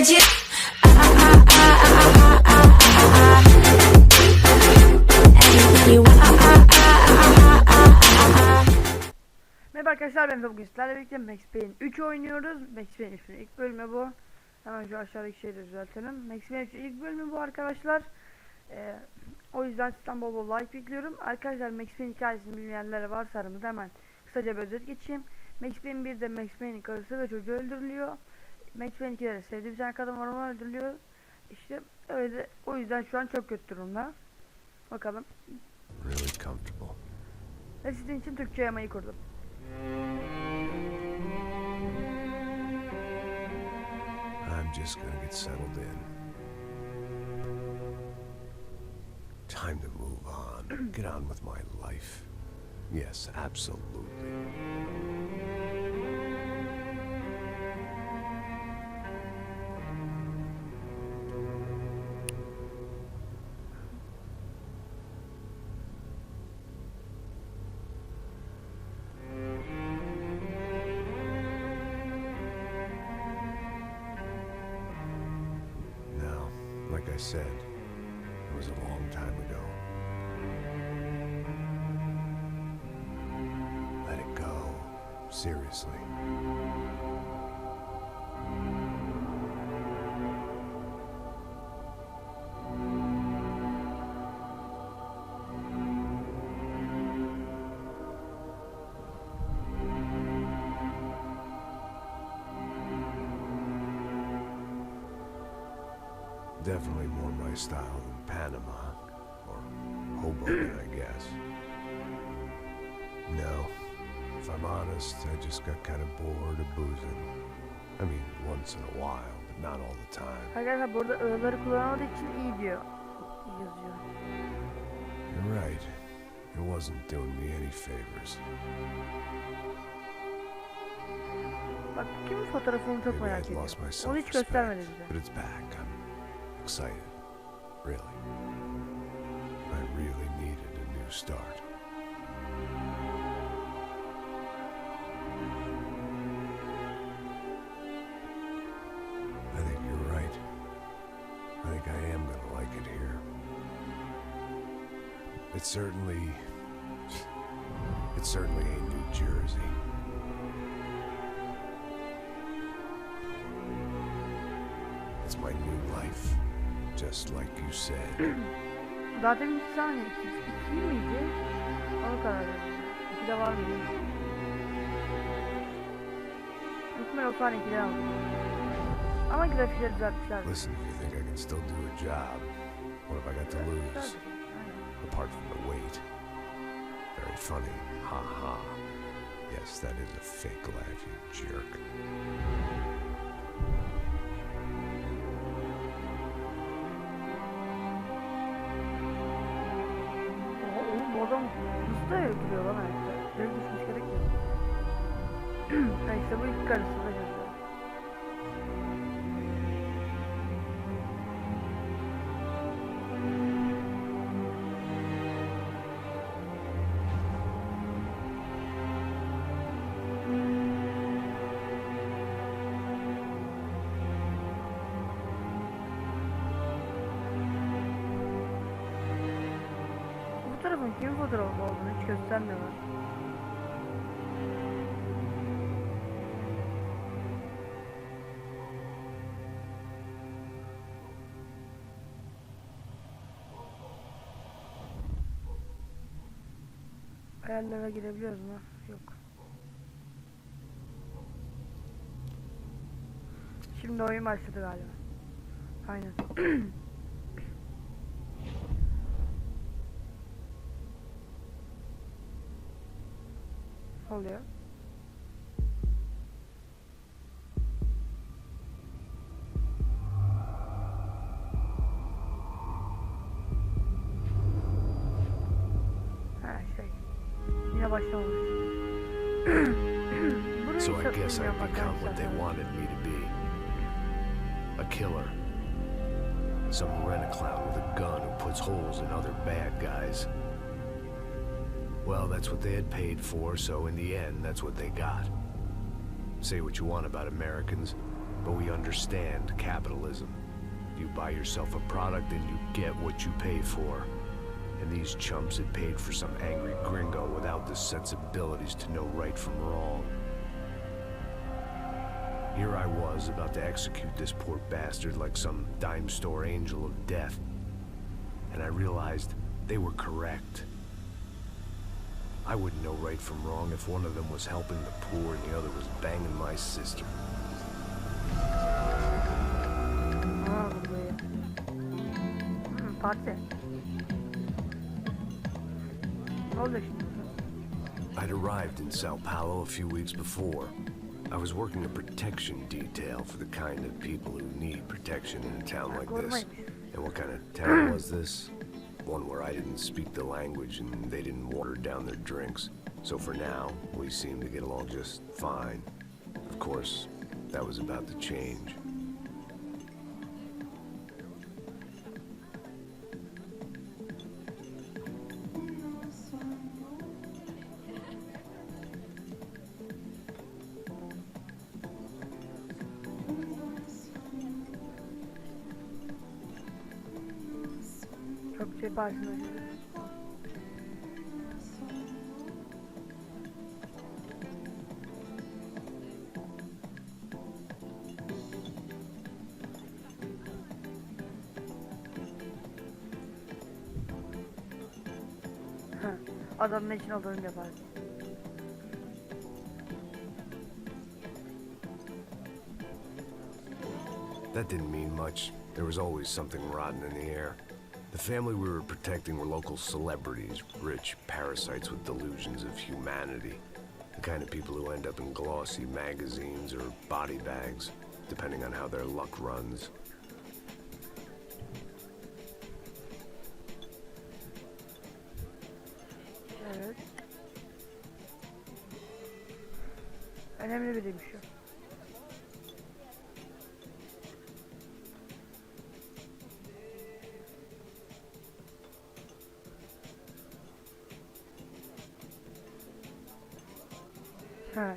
legit. Merhaba arkadaşlar, ben de bugün sizlerle birlikte Max Payne 3 oynuyoruz. Max Payne 3'ün ilk bölümü bu. Hemen şu aşağıdaki şeyi de düzeltelim. Max Payne 3'ün ilk bölümü bu arkadaşlar. O yüzden sizden bol bol like bekliyorum. Arkadaşlar Max Payne hikayesini bilmeyenlere varsa aramızda hemen kısaca bir özet geçeyim. Max Payne 1'de Max Payne'in karısı ve çocuğu öldürülüyor. Max Payne 2'de de sevdiği bir tane kadın var, onu öldürülüyor. İşte öyle, o yüzden şu an çok kötü durumda. Bakalım. Really comfortable. Ve sizin için Türkçe yamayı kurdum. I'm just gonna get settled in. Time to move on. Get on with my life. Yes, absolutely. Like I said, it was a long time ago. Let it go. Seriously. Definitely more my style than Panama, or Hoboken, I guess. No, if I'm honest, I just got kind of bored of boozing. I mean, once in a while, but not all the time. Arkadaşlar burada ı'ları kullanmadığı için iyi diyor. Yazıyor. You're right. It wasn't doing me any favors. Bak, kimin fotoğrafını çok merak ediyorum. Onu hiç göstermedi bize. But it's back. I'm excited. Really. I really needed a new start. I think you're right. I think I am gonna like it here. It certainly ain't New Jersey. It's my new life. Just like you said. Zaten bir saniye. İki miydi? Onu karar verdim. İki de var mıydı? Hükmen o saniye ikide aldım. Ama grafikleri düzeltmişler. Listen, if you think I can still do a job, what have I got to lose? Apart from the weight. Very funny. Ha ha. Yes, that is a fake laugh, you jerk. Adam nasıl da öldürüyor lan ayakta? Benim düşmüş gerek yok. Ha işte bu ilk karısı da yazıyor. Bu tarafın kim fotoğrafı olduğunu hiç göstermiyorlar. Ayarlara girebiliyoruz mu? Yok. Şimdi oyun başladı galiba. Aynen. Oluyor. Ha şey. Yine başlamamış. So I guess I've become what they wanted me to be. A killer. Some rent-a-clown with a gun who puts holes in other bad guys. Well, that's what they had paid for, so in the end, that's what they got. Say what you want about Americans, but we understand capitalism. You buy yourself a product and you get what you pay for. And these chumps had paid for some angry gringo without the sensibilities to know right from wrong. Here I was about to execute this poor bastard like some dime store angel of death. And I realized they were correct. I wouldn't know right from wrong if one of them was helping the poor and the other was banging my sister. Parti. Ne oldu şimdi? I'd arrived in Sao Paulo a few weeks before. I was working a protection detail for the kind of people who need protection in a town like this. And what kind of town was this? One where I didn't speak the language and they didn't water down their drinks. So for now, we seemed to get along just fine. Of course, that was about to change. Çok bir şey başına. Adamın için olduğunu yapar. That didn't mean much. There was always something rotten in the air. The family we were protecting were local celebrities, rich parasites with delusions of humanity. The kind of people who end up in glossy magazines or body bags, depending on how their luck runs. Evet. Önemli biriymiş o. Ha.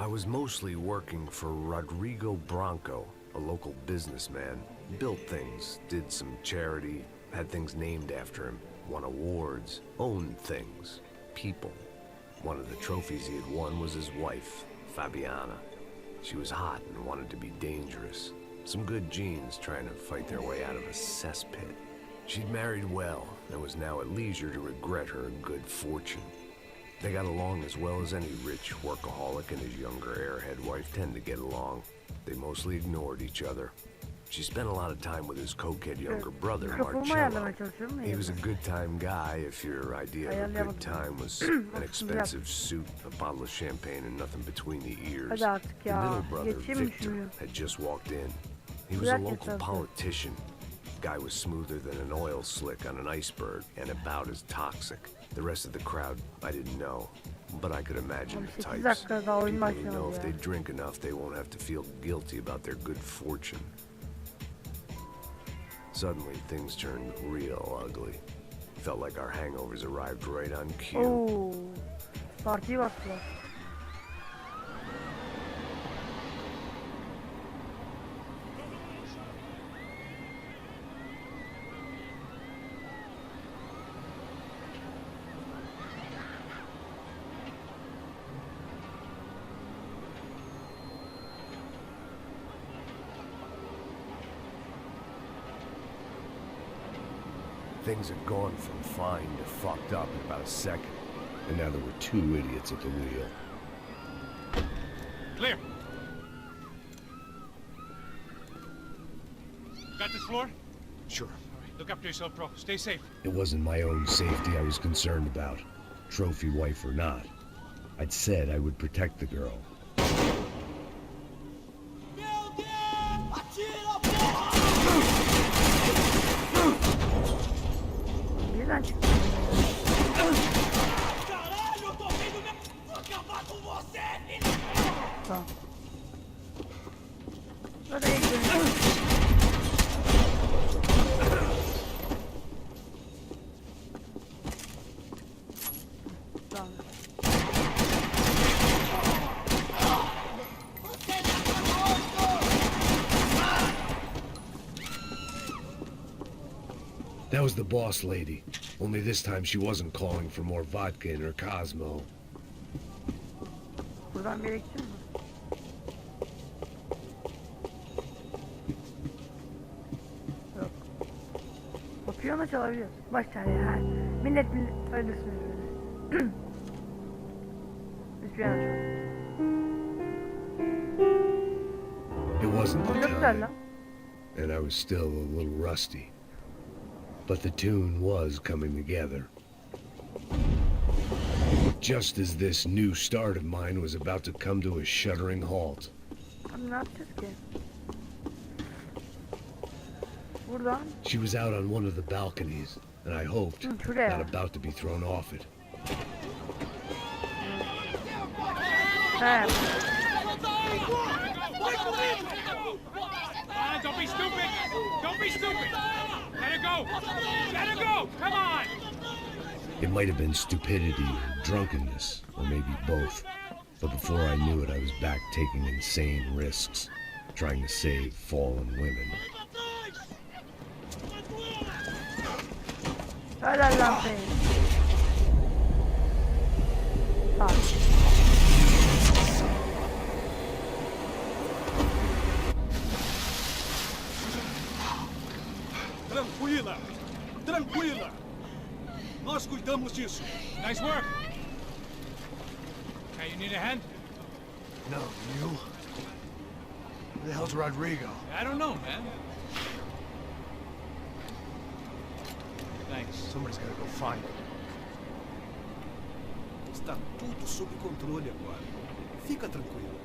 I was mostly working for Rodrigo Branco, a local businessman. Built things, did some charity, had things named after him, won awards, owned things, people. One of the trophies he had won was his wife, Fabiana. She was hot and wanted to be dangerous. Some good genes trying to fight their way out of a cesspit. She'd married well and was now at leisure to regret her good fortune. They got along as well as any rich workaholic and his younger airhead wife tend to get along. They mostly ignored each other. She spent a lot of time with his cokehead younger brother, Marcello. He was a good-time guy if your idea of a good time was an expensive suit, a bottle of champagne, and nothing between the ears. The middle brother, Victor, had just walked in. He was a local politician. Guy was smoother than an oil slick on an iceberg and about as toxic. The rest of the crowd, I didn't know, but I could imagine the types. People who know if they drink enough, they won't have to feel guilty about their good fortune. Suddenly, things turned real ugly. Felt like our hangovers arrived right on cue. Oo, partiye bastılar. Things had gone from fine to fucked up in about a second. And now there were two idiots at the wheel. Clear. Got this floor? Sure. All right, look after yourself, bro. Stay safe. It wasn't my own safety I was concerned about, trophy wife or not. I'd said I would protect the girl. Birden çıktı. Caralho, eu tô vendo minha... Vou acabar com você, filho! Tamam. Zaten ilk bölüm. Tamam. That was the boss lady. Only this time she wasn't calling for more vodka in her Cosmo. Buradan bir yere gideceğim mi? Yok. O piyano çalabiliyor. Baş çare ya. Millet öldürsün birbirini. Biz piyano çalıyoruz. It wasn't the Çok güzel time, lan. and I was still a little rusty. But the tune was coming together. Just as this new start of mine was about to come to a shuddering halt. Abi ne yapacağız ki? Buradan. She was out on one of the balconies, and I hoped Şuraya. not about to be thrown off it. He. Don't be stupid! Don't be stupid! Let her go! Let her go! Come on! It might have been stupidity or drunkenness, or maybe both. But before I knew it, I was back taking insane risks, trying to save fallen women. Helal lan seni. Bak. Tranquila! Tranquila! Nós cuidamos disso. Nice work! Hey, you need a hand? No, you? Who the hell's Rodrigo? I don't know, man. Thanks. Somebody's gotta go find him. Está tudo sob controle agora. Fica tranquilo.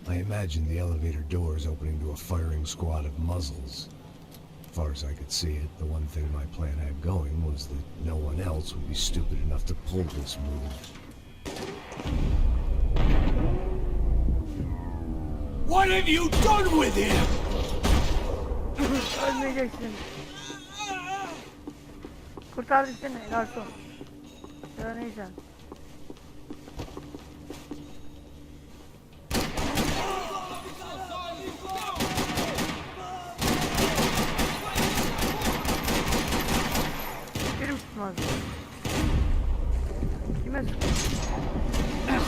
I imagined the elevator doors opening to a firing squad of muzzles. As far as I could see it, the one thing my plan had going was that no one else would be stupid enough to pull this move. What have you done with him? Ölmeyeceksin. Kurtardık seni garson. Ya neyse. Birim tutmaz. Kime sıkıyor?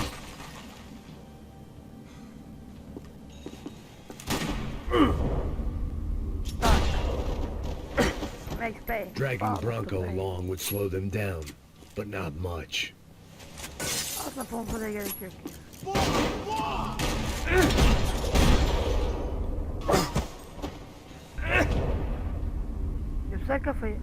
Max Payne. Dragging Wow, Bronco Max. along would slow them down, but not much. Aslında pompaya gerek yok. Göster kafayı.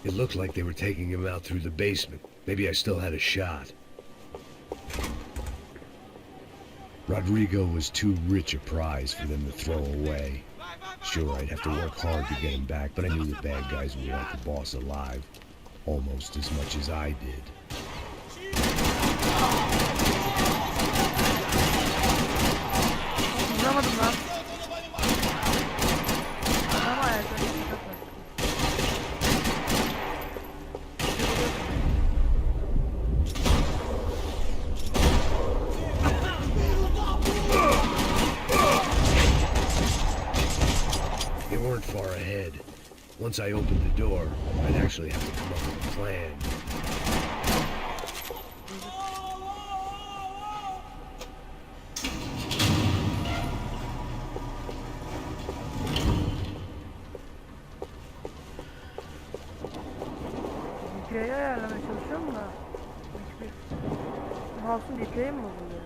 It looked like they were taking him out through the basement. Maybe I still had a shot. Rodrigo was too rich a prize for them to throw away. Sure, I'd have to work hard to get him back, but I knew the bad guys would want the boss alive. Almost as much as I did. Vuramadım lan. Ama ayakta. They weren't far ahead. Once I opened the door, I'd actually have to come up with a plan. DPI'yi ayarlamaya çalışıyorum da. Mouse'un DPI'yi mi bozuluyor?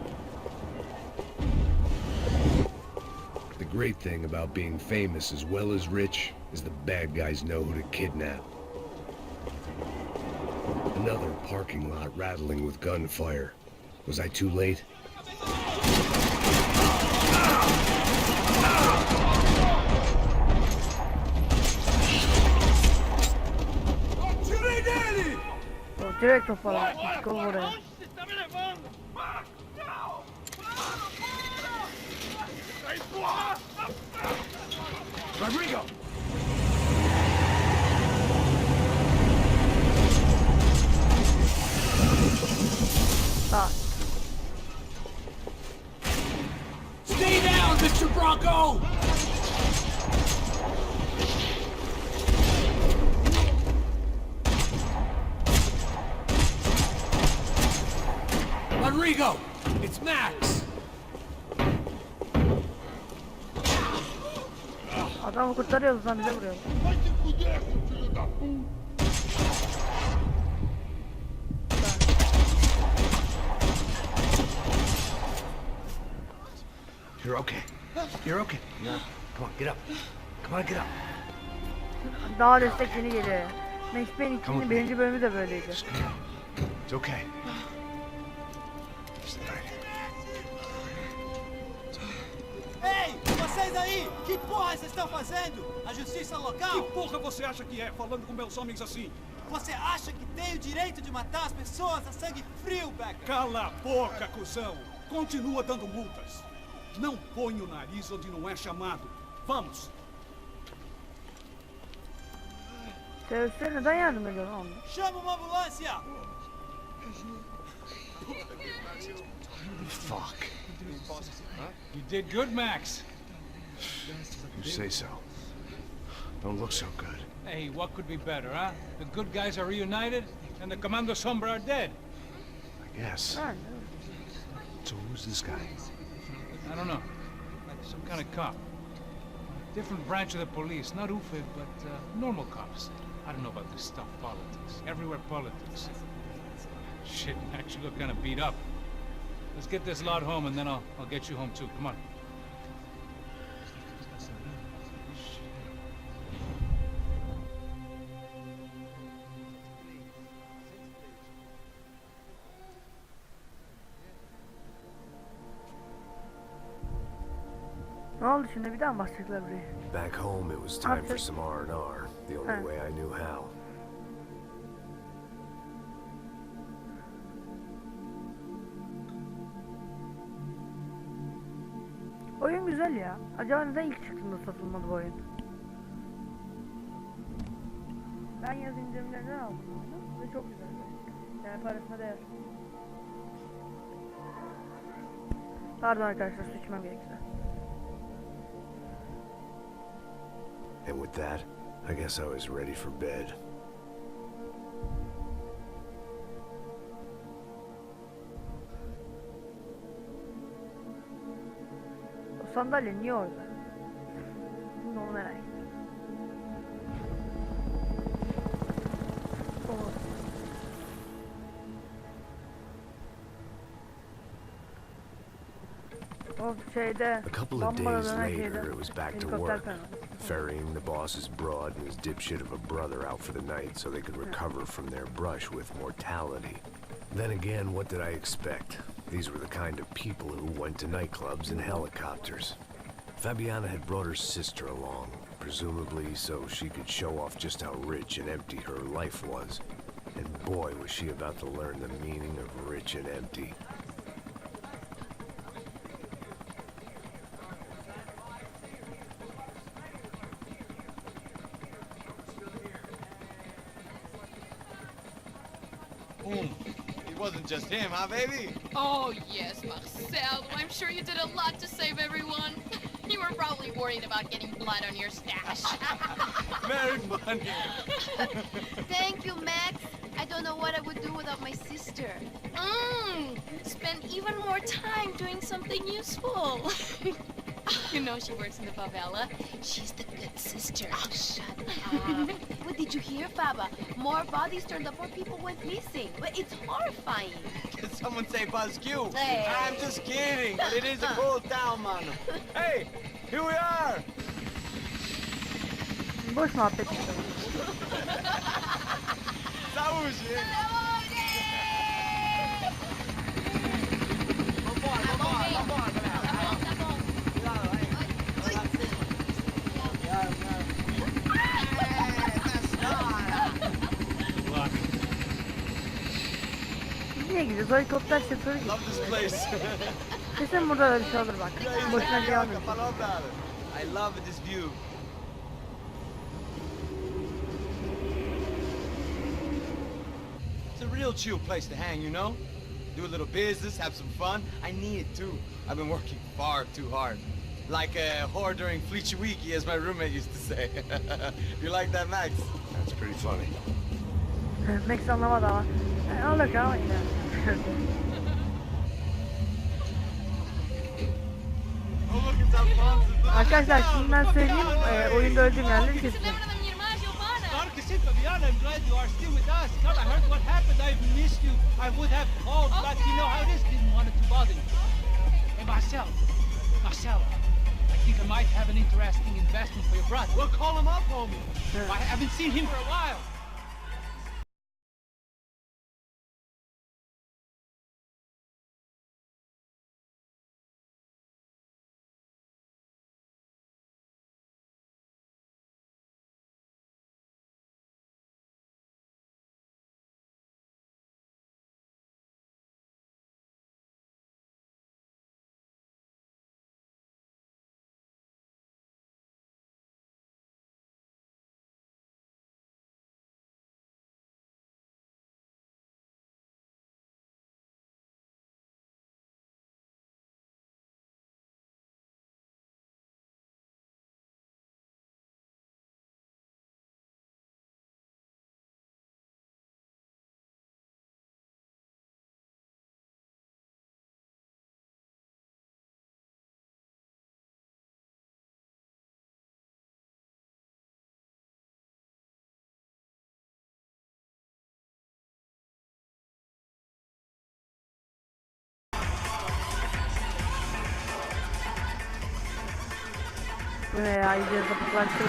The great thing about being famous as well as rich is the bad guys know who to kidnap. And another parking lot rattling with gunfire. Was I too late? Tirei dele! O direkt toparlan. Kol buraya. Onde você tá me levando? Vai empurrar! Rodrigo! Tá. Stay down, Mr. Bronco! Rodrigo, it's Max. Adamı kurtarıyoruz lan, bize vuruyor. Vai se fuder, seu filho da puta! You're okay. You're okay. Yeah. Come on, get up. Come on, get up. Daha destek yeni geliyor. Max Payne 2'nin birinci bölümü de böyleydi. Just come on. It's okay. Just right here. Ei, vocês aí! Que porra vocês estão fazendo? A justiça Que local? porra você acha que é, falando com meus homens assim? Você acha que tem o direito de matar as pessoas a sangue frio, Becker? Cala a boca, cuzão! Continua dando multas. Não põe o nariz onde não é chamado. Vamos! Teröristler neden yardım ediyor lan onu? Chama uma ambulância! Fuck. You did good, Max. You say so. Don't look so good. Hey, what could be better, huh? The good guys are reunited, and the Commando Sombra are dead. I guess. Ha, So who's this guy? I don't know. Some kind of cop. Different branch of the police. Not UFE, but normal cops. I don't know about this stuff, politics. Everywhere politics. Shit, Max, you look kind of beat up. Let's get this lot home, and then I'll get you home too. Come on. ne oldu şimdi, bir daha mı basacaklar burayı? Back home, it was time for some R&R. The only way I knew how. Oyun güzel ya. Acaba neden ilk çıktığında satılmadı bu oyun? Ben yaz indirimlerinden aldım onu ve çok güzel. Yani parasına değer. Pardon arkadaşlar, su içmem gerekti. And with that, I guess I was ready for bed. O sandalye niye orada? Şimdi onu merak ettim. O şeyde, A couple of Bambara days dönen later, şeyde, it was back to helikopter work, kanalı. ferrying the boss's broad and his dipshit of a brother out for the night so they could recover from their brush with mortality. Then again, what did I expect? These were the kind of people who went to nightclubs in helicopters. Fabiana had brought her sister along, presumably so she could show off just how rich and empty her life was. And boy, was she about to learn the meaning of rich and empty. It wasn't just him, huh, baby? Oh, yes, Marcel. I'm sure you did a lot to save everyone. You were probably worried about getting blood on your stash. Very funny. Thank you, Max. I don't know what I would do without my sister. Spend even more time doing something useful. You know she works in the favela. She's the good sister. Oh, shut up. What did you hear, Faba? More bodies turned up, more people went missing. But it's horrifying. Did someone say Buzz Q? Hey. I'm just kidding, but it is a cool town, man. Hey, here we are. Boş muhabbet işte. Saúde. Niye gidiyoruz? O helikopter şoförü gidiyor. Love this place. Kesin burada da bir şey olur bak. Boşuna bir almayın. I love this view. It's a real chill place to hang, you know? Do a little business, have some fun. I need it too. I've been working far too hard. Like a whore during Fleechy Weeky, as my roommate used to say. You like that, Max? That's pretty funny. Max anlamadı ama. Olur ama yine. Arkadaşlar şimdi ben söyleyeyim, oyunda öldüğüm yerleri keseceğim. Claro que sí, Fabiana. I'm glad you are still with us. Now I heard what happened. I've missed you. I would have called, but you know how it is. Didn't want it to bother you. Hey, Marcel. Marcel. I think I might have an interesting investment for your brother. Well, call him up, homie. I haven't seen him for a while. Bu ne ya? İyice sapıklaştırdı.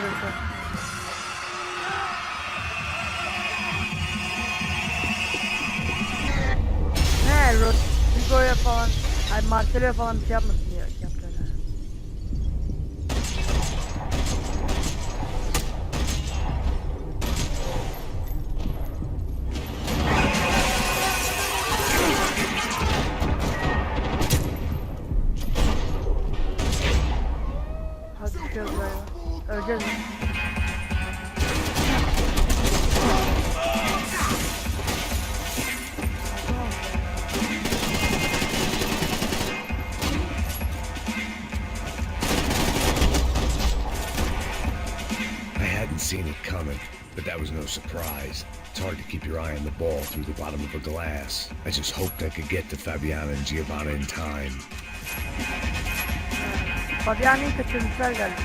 Ne? Rodrigo'ya falan, ay Marcelo'ya falan bir şey yapmasın diye yaptılar. Hadi çıkıyoruz galiba. Öleceğiz mi? Seen it coming, but that was no surprise. It's hard to keep your eye on the ball through the bottom of a glass. I just hoped I could get to Fabiana and Giovanna in time. Fabiana'yı kaçırmışlar galiba.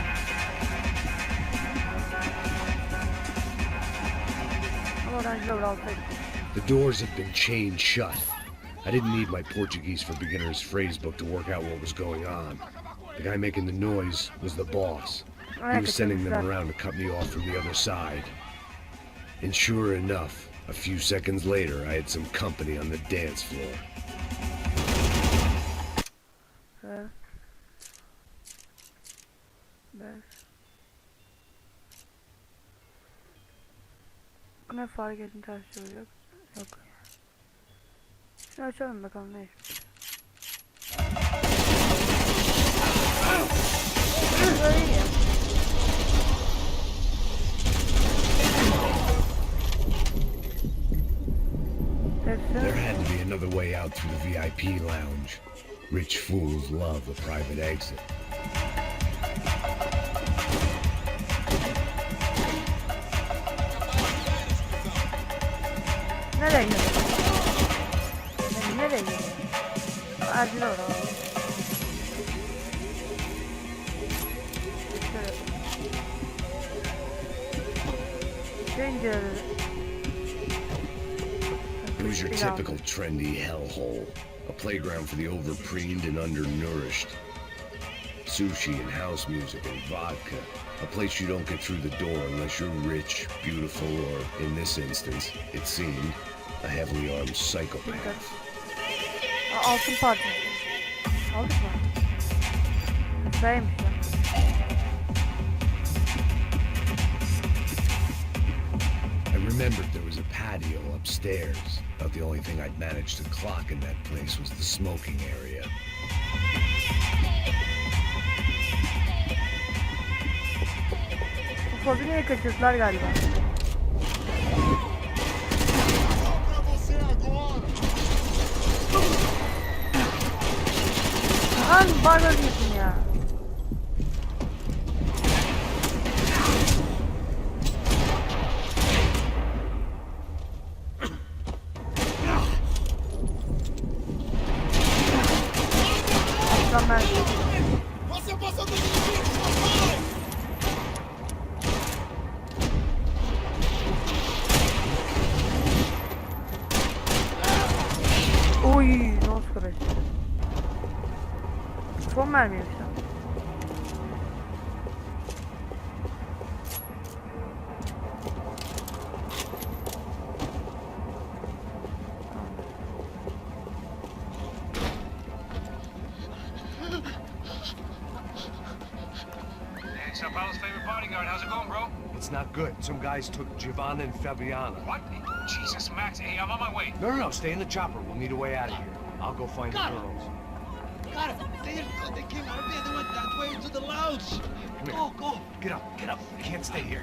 Ama oradan şöyle alsaydık. The doors had been chained shut. I didn't need my Portuguese for Beginners phrase book to work out what was going on. The guy making the noise was the boss. He was sending them around to cut me off from the other side. And sure enough, a few seconds later, I had some company on the dance floor. Ne fark ettin ters yok. Yok. Şunu açalım bakalım ne iş. Böyle iyi. There had to be another way out through the VIP lounge. Rich fools love a private exit. Nereye gidiyorsun? Nereye gidiyorsun? Acil orada. It was your typical trendy hellhole. A playground for the overpreened and undernourished. Sushi and house music and vodka. A place you don't get through the door unless you're rich, beautiful, or, in this instance, it seemed, a heavily armed psychopath. Altın parça. Aldık mı? Saymış ya. I remembered there was a pad patio upstairs. About the only thing I'd managed to clock in that place was the smoking area. Bu fabrikayı kaçırdılar galiba. Lan barbar diyorsun ya. Mükemmel. Oy, nasıl kırış? Son mermiymiş lan. Hey, Sao Paulo's favorite bodyguard. How's it going, bro? It's not good. Some guys took Giovanna and Fabiana. What? Jesus, Max. Hey, I'm on my way. No, stay in the chopper. We'll need a way out of here. I'll go find the girls. Got him. They came out of bed. They went that way into the lounge. Go. Get up. I can't stay here.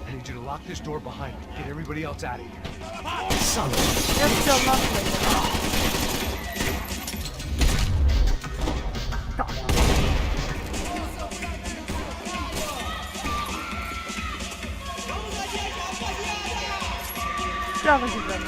I need you to lock this door behind me. Get everybody else out of here. Son of a... Yapacağım lan burayı. Silahla güzel.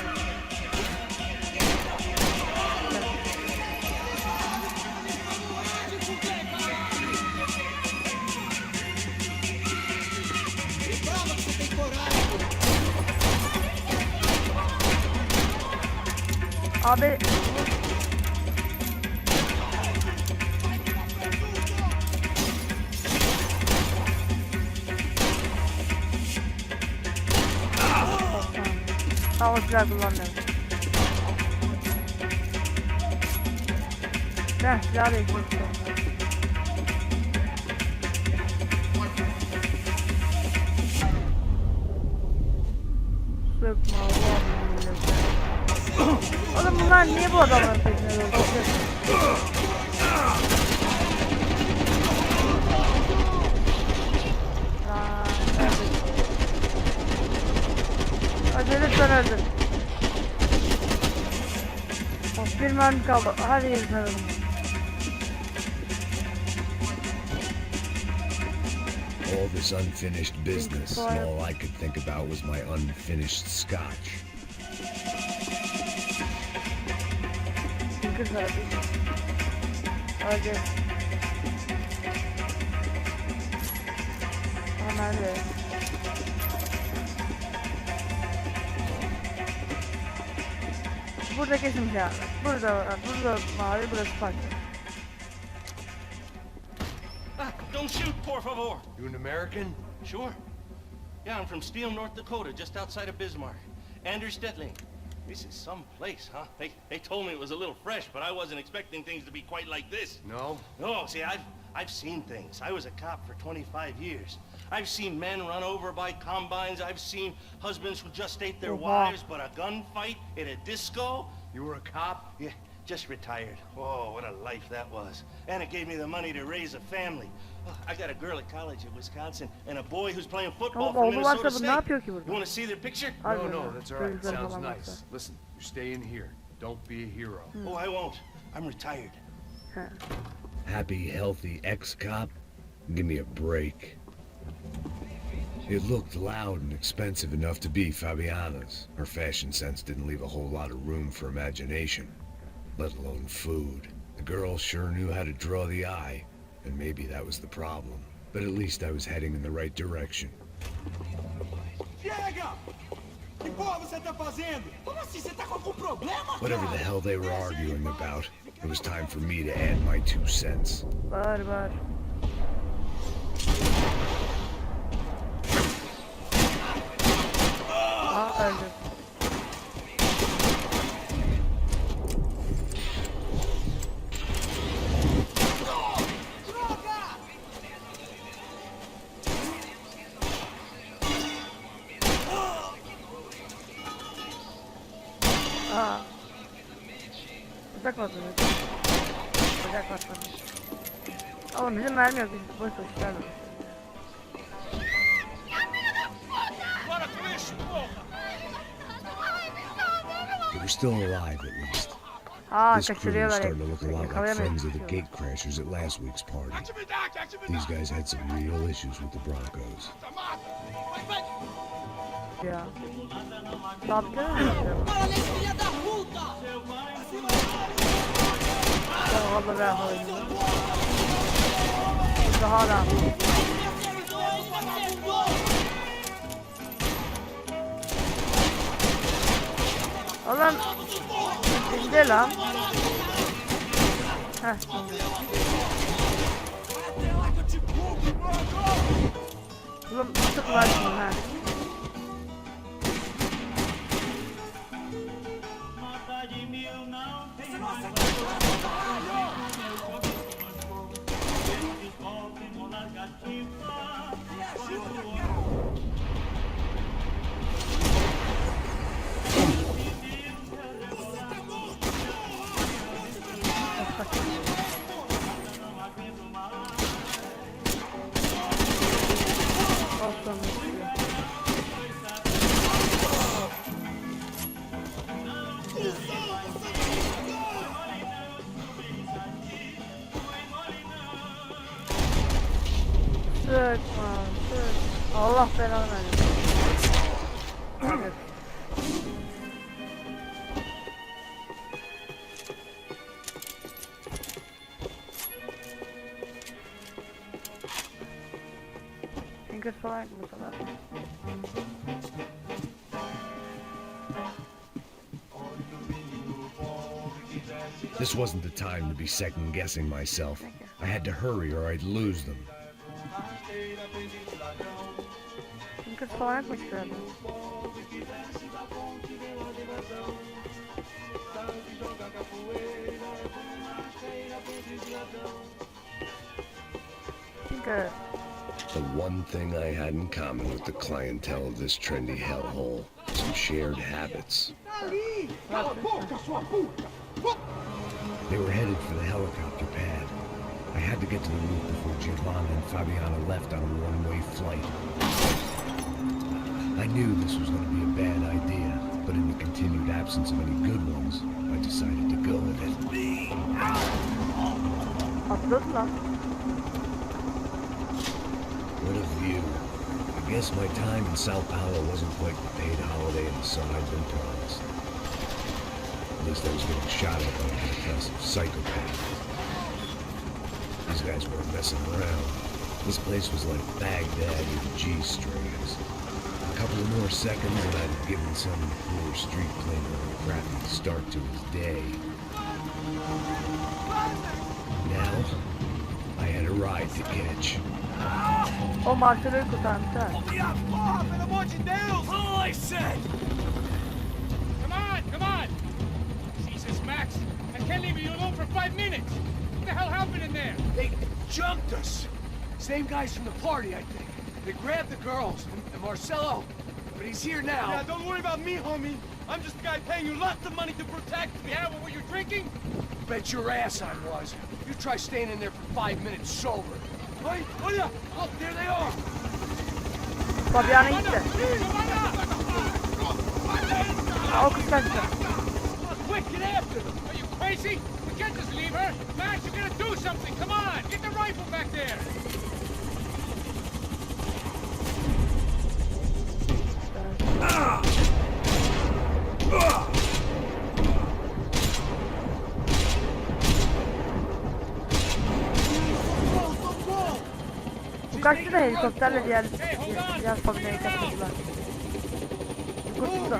Abi tamam, o silah kullanmıyorum. Silah bekliyorum. Sıkma Allah'ım. Oğlum bunlar niye bu adamların peşine dolaşıyor? Hadi lütfen öldür. Of, bir mermi kaldı. Hadi yeter. All this unfinished business, and all I could think about was my unfinished scotch. Güzel. Hadi. Nerede? Burada kesin ya. Burada mavi, burası farklı. Don't shoot, por favor. You an American? Sure. Yeah, I'm from Steele, North Dakota, just outside of Bismarck. Andrew Stetling. This is some place, huh? They told me it was a little fresh, but I wasn't expecting things to be quite like this. No? No, see, I've seen things. I was a cop for 25 years. I've seen men run over by combines. I've seen husbands who just ate their wives, but a gunfight at a disco. You were a cop? Yeah, just retired. Oh, what a life that was. And it gave me the money to raise a family. Oh, I got a girl at college in Wisconsin and a boy who's playing football for Minnesota State. You want to see their picture? No, that's all right. Sounds nice. Listen, you stay in here. Don't be a hero. Oh, I won't. I'm retired. Happy, healthy ex-cop? Give me a break. It looked loud and expensive enough to be Fabiana's. Her fashion sense didn't leave a whole lot of room for imagination, let alone food. The girl sure knew how to draw the eye, and maybe that was the problem. But at least I was heading in the right direction. Chega! Que porra você tá fazendo? Como assim? Você tá com algum problema? Whatever the hell they were arguing about, it was time for me to add my 2 cents. Var. Öldüm. Aa. Bıçak mı atıyor? Bıçak mı atıyor? Oğlum bizim mermi yok. Biz boş boş işlerle boş. They were still alive, at least. Aa, This crew was kaçırıyorlar. starting to look a lot like friends of the Yakalayamıyoruz. gate crashers at last week's party. These guys had some real issues with the Broncos. Ya. Saptı mı? Ya valla ben halim. Daha da. Oğlum. İndir lan. Heh. Oğlum tutuk var şimdi ha. Sıkma, sık. Allah belanı versin. Evet. Fingers falan bu sefer. This wasn't the time to be second-guessing myself. I had to hurry or I'd lose them. Fingers falan yapmak istedim. Fingers. The one thing I had in common with the clientele of this trendy hellhole, some shared habits. They were headed for the helicopter pad. I had to get to the roof before Giovanna and Fabiana left on a one-way flight. I knew this was going to be a bad idea, but in the continued absence of any good ones, I decided to go with it. Atladı lan. What a view. I guess my time in Sao Paulo wasn't quite the paid holiday in the sun I'd been promised. At least I was getting shot at by an impressive psychopath. These guys weren't messing around. This place was like Baghdad with G-strings. A couple of more seconds and I'd have given some poor street cleaner a crappy start to his day. Now, I had a ride to catch. O martıları kurtarmışlar. All I said! Come on! Jesus, Max! I can't leave you alone for 5 minutes! What the hell happened in there? They jumped us. Same guys from the party, I think. They grabbed the girls and Marcelo, but he's here now. Yeah, don't worry about me, homie. I'm just the guy paying you lots of money to protect me. Yeah, but were you drinking? Bet your ass I was. You try staying in there for 5 minutes sober. Hey, oh yeah! Look, there they are. Fabiana gitti. Aa, o kız kaçtı. Quick, get after them! Are you crazy? We can't just leave her! Max, you gotta do something! Come on! Get the rifle back there! Bu kaçtı da helikopterle diğer Fabiana'yı kaçırdılar. Kurtuldu.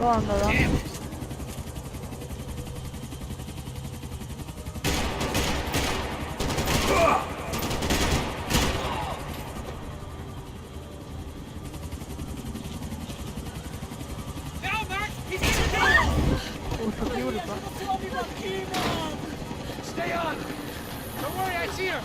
O anda da. çok iyi vurdu lan. Stay on! Don't worry, I see her.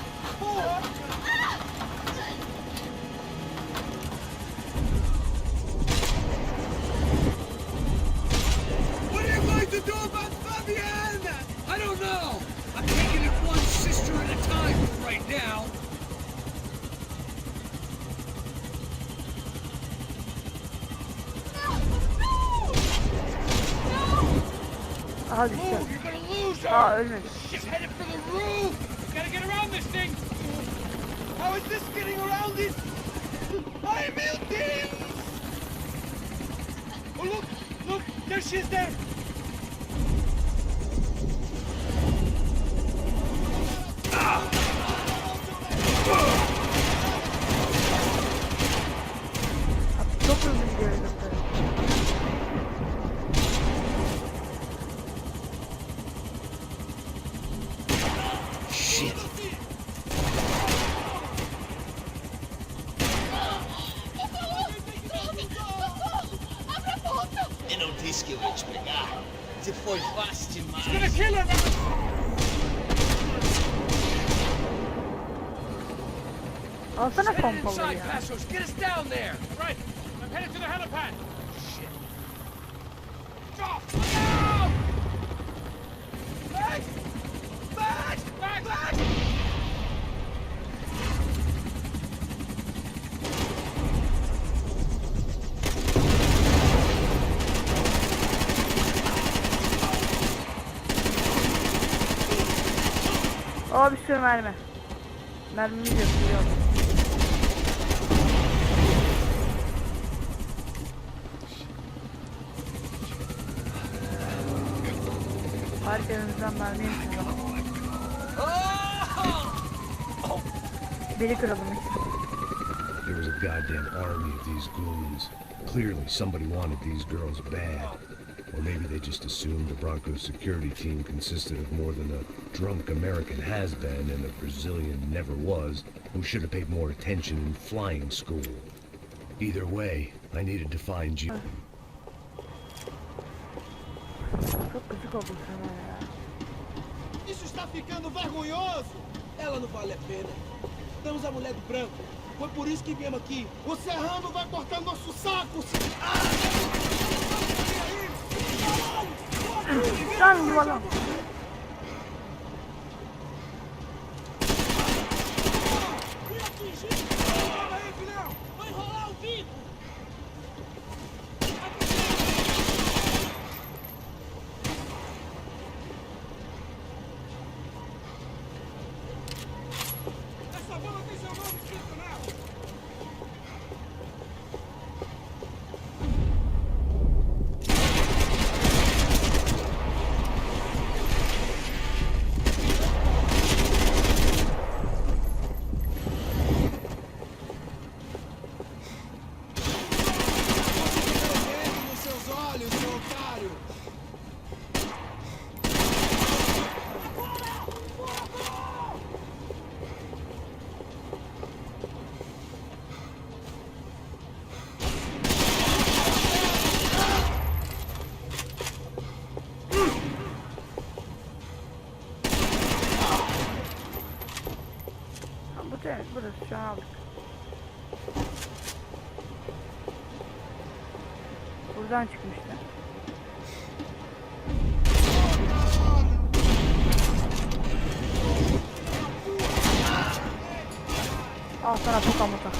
What are you going to do about Fabienne? I don't know. I'm taking it one sister at a time right now. Aha düştü. Move, you're gonna lose her. Aa ölmedi. She's headed for the roof. Gotta get around this thing. How is this getting around it? I'm melting. Oh look, look, there she is there. Çok hızlı gidiyor helikopter. Eu não disse que eu ia te pegar. Você foi fácil demais. She's gonna kill her. Alsana Headed pompalı inside, ya. Passos. Get us down there. Right, I'm headed to the helipad. Shit. Drop. No! Back! Back! Back! Back! Aa bir sürü mermi. Mermimiz yok. Yok. Arkamızdan mermi yemişiz ama. Biri kırılmış. There was a goddamn army of these goons. Clearly somebody wanted these girls bad. Or maybe they just assumed the Broncos security team consisted of more than a drunk American has-been and a Brazilian never was, who should have paid more attention in flying school. Either way, I needed to find you. Çok gıcık oldum sana ya. Isso está ficando vergonhoso! Ela não vale a pena. Temos a mulher do branco. Foi por isso que viemos aqui. O Serrano vai cortar nosso saco! Lan yuvalan. Vai rolar o vivo! Essa bola tem seu nome escrito nela! Nos seus olhos, seu otário! Burası şu an aldık. Buradan çıkmıştı. Al sana tokamuta.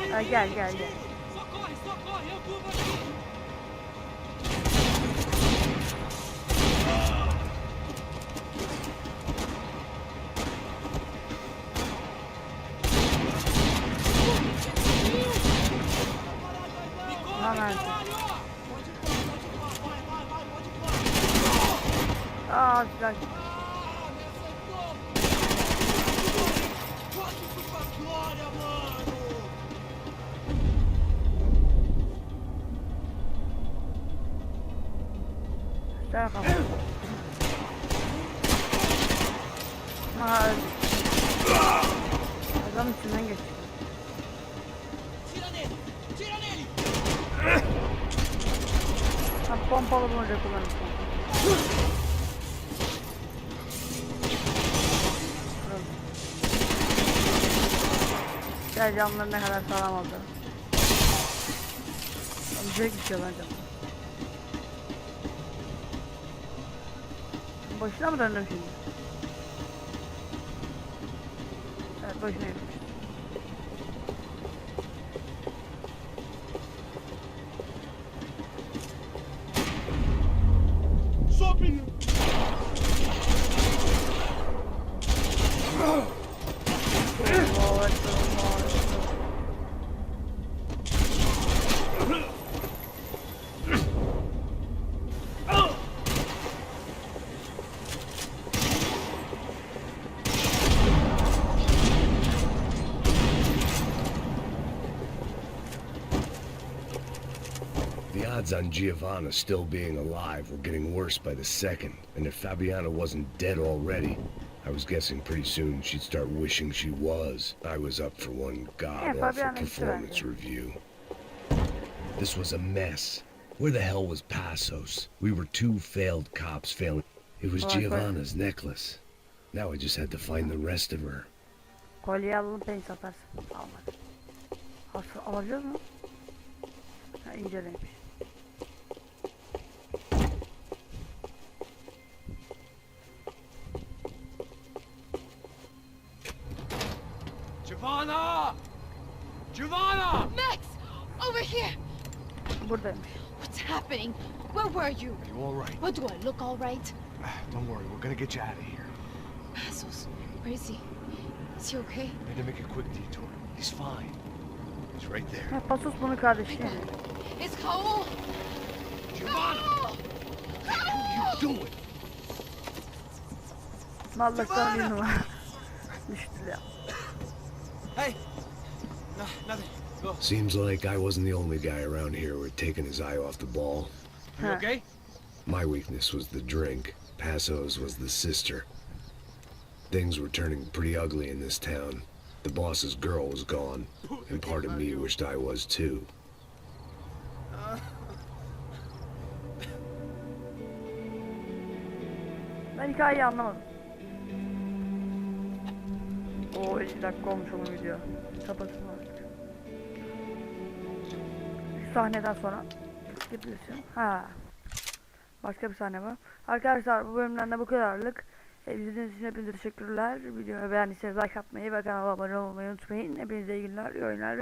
Gel gel gel. Socorre, socorre! Eu durmo aqui! Hemen. Aa silah. Corte isso pra glória, mano! Silah kapat. Aa öldü. Adam içinden geçti. Tira nele! Tira nele! Pompalı bulunca kullanırsın. Gel camları ne kadar sağlam oldu. Güzel gidiyor bence. Boşuna mı döndüm şimdi? Evet boşuna yürümüş. Sobe! The odds on Giovanna still being alive were getting worse by the second, and if Fabiana wasn't dead already, I was guessing pretty soon she'd start wishing she was. I was up for one god-awful performance review. This was a mess. Where the hell was Passos? We were two failed cops failing. It was Giovanna's necklace. Now I just had to find the rest of her. Kolye alalım, peynir satarsın. Almadım. Alabiliyoruz mu? Ha, inceleymiş. Giovanna! Giovanna! Max! Over here! Buradaymış. What's happening? Where were you? Are you all right? What, do I look all right? Don't worry, we're gonna get you out of here. Passos, where is he? Is he okay? We had to make a quick detour. He's fine. He's right there. Ha, Passos bunun kardeşi. It's Cole! Giovanna! What are you doing? Mallaktan bir numara. Düştü ya. Hey! No, nothing. Go. Seems like I wasn't the only guy around here who had taken his eye off the ball. You okay? My weakness was the drink. Passos was the sister. Things were turning pretty ugly in this town. The boss's girl was gone, and part of me wished I was too. Ben hikayeyi anlamadım. Oo 2 dakika olmuş onun video. Kapatalım artık. Şu sahneden sonra gidebilirsin. Ha. Başka bir sahne var. Arkadaşlar bu bölümden de bu kadarlık. İzlediğiniz için hepinize teşekkürler. Videomu beğendiyseniz like atmayı ve kanala abone olmayı unutmayın. Hepinize iyi günler, iyi oyunlar.